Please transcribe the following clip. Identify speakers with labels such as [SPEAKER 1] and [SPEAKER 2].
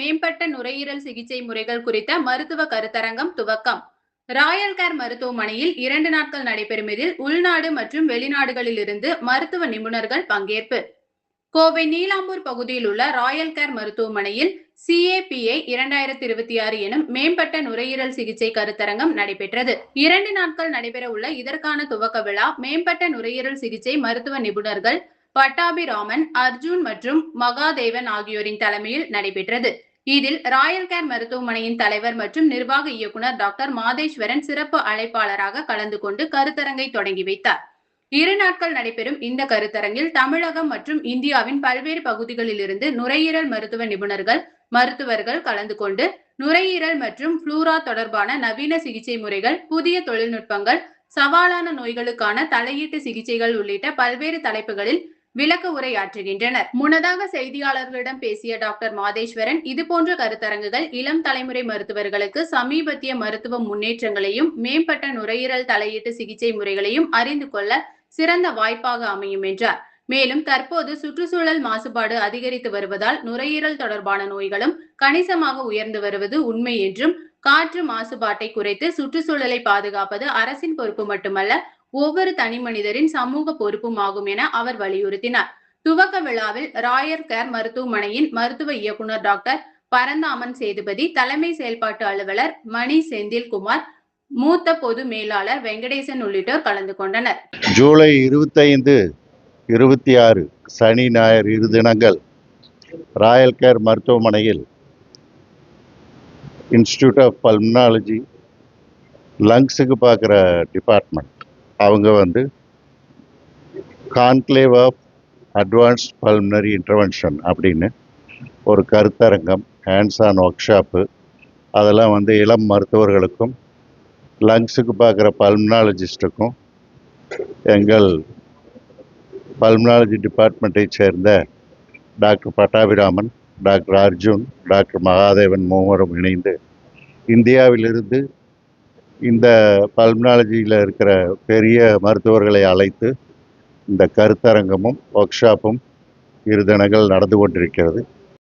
[SPEAKER 1] மேம்பட்ட நுரையீரல் சிகிச்சை முறைகள் குறித்த மருத்துவ கருத்தரங்கம் துவக்கம். ராயல் கேர் மருத்துவமனையில் 2 நாட்கள் நடைபெறும் இதில் உள்நாடு மற்றும் வெளிநாடுகளில் இருந்து மருத்துவ நிபுணர்கள் பங்கேற்பு. கோவை நீலாம்பூர் பகுதியில் உள்ள ராயல் கேர் மருத்துவமனையில் CAPI 2026 எனும் மேம்பட்ட நுரையீரல் சிகிச்சை கருத்தரங்கம் நடைபெற்றது. 2 நாட்கள் நடைபெற உள்ள இதற்கான துவக்க விழா மேம்பட்ட நுரையீரல் சிகிச்சை மருத்துவ நிபுணர்கள் பட்டாபிராமன், அர்ஜுன் மற்றும் மகாதேவன் ஆகியோரின் தலைமையில் நடைபெற்றது. இதில் ராயல் கேர் மருத்துவமனையின் தலைவர் மற்றும் நிர்வாக இயக்குனர் டாக்டர் மாதேஸ்வரன் சிறப்பு அழைப்பாளராக கலந்து கொண்டு கருத்தரங்கை தொடங்கி வைத்தார். 2 நாட்கள் நடைபெறும் இந்த கருத்தரங்கில் தமிழகம் மற்றும் இந்தியாவின் பல்வேறு பகுதிகளில் இருந்து நுரையீரல் மருத்துவ நிபுணர்கள், மருத்துவர்கள் கலந்து கொண்டு நுரையீரல் மற்றும் புளூரா தொடர்பான நவீன சிகிச்சை முறைகள், புதிய தொழில்நுட்பங்கள், சவாலான நோய்களுக்கான தலையீட்டு சிகிச்சைகள் உள்ளிட்ட பல்வேறு தலைப்புகளில் விளக்க உரையாற்றுகின்றனர். முன்னதாக செய்தியாளர்களிடம் பேசிய டாக்டர் மாதேஸ்வரன், இதுபோன்ற கருத்தரங்குகள் இளம் தலைமுறை மருத்துவர்களுக்கு சமீபத்திய மருத்துவ முன்னேற்றங்களையும் மேம்பட்ட நுரையீரல் தலையீட்டு சிகிச்சை முறைகளையும் அறிந்து கொள்ள சிறந்த வாய்ப்பாக அமையும் என்றார். மேலும் தற்போது சுற்றுச்சூழல் மாசுபாடு அதிகரித்து வருவதால் நுரையீரல் தொடர்பான நோய்களும் கணிசமாக உயர்ந்து வருவது உண்மை என்றும், காற்று மாசுபாட்டை குறைத்து சுற்றுச்சூழலை பாதுகாப்பது அரசின் பொறுப்பு மட்டுமல்ல, ஒவ்வொரு தனி மனிதரின் சமூக பொறுப்பும் ஆகும் என அவர் வலியுறுத்தினார். துவக்க விழாவில் ராயல் கேர் மருத்துவமனையின் மருத்துவ இயக்குனர் டாக்டர் பரந்தாமன் சேதுபதி, தலைமை செயல்பாட்டு அலுவலர் மணி செந்தில்குமார், மூத்த பொது மேலாளர் வெங்கடேசன் உள்ளிட்டோர் கலந்து கொண்டனர்.
[SPEAKER 2] ஜூலை 25, 26 சனி ஞாயிறு 2 தினங்கள் ராயல் கேர் மருத்துவமனையில் இன்ஸ்டிடியூட் ஆஃப் பல்மனாலஜி லங்ஸுக்கு பார்க்குற டிபார்ட்மெண்ட் அவங்க conclave of advanced pulmonary intervention அப்படின்னு ஒரு கருத்தரங்கம், ஹேண்ட்ஸ் ஆன் ஒர்க் ஷாப்பு, அதெல்லாம் இளம் மருத்துவர்களுக்கும் லங்ஸுக்கு பார்க்குற பல்மனாலஜிஸ்ட்டுக்கும் எங்கள் பல்மனாலஜி டிபார்ட்மெண்ட்டை சேர்ந்த doctor Pattabiraman, doctor Arjun, doctor Mahadevan மூவரும் இணைந்து இந்தியாவிலிருந்து இந்த பல்மனாலஜியில் இருக்கிற பெரிய மருத்துவர்களை அழைத்து இந்த கருத்தரங்கமும் ஒர்க் ஷாப்பும் 2 தினங்கள் நடந்து கொண்டிருக்கிறது.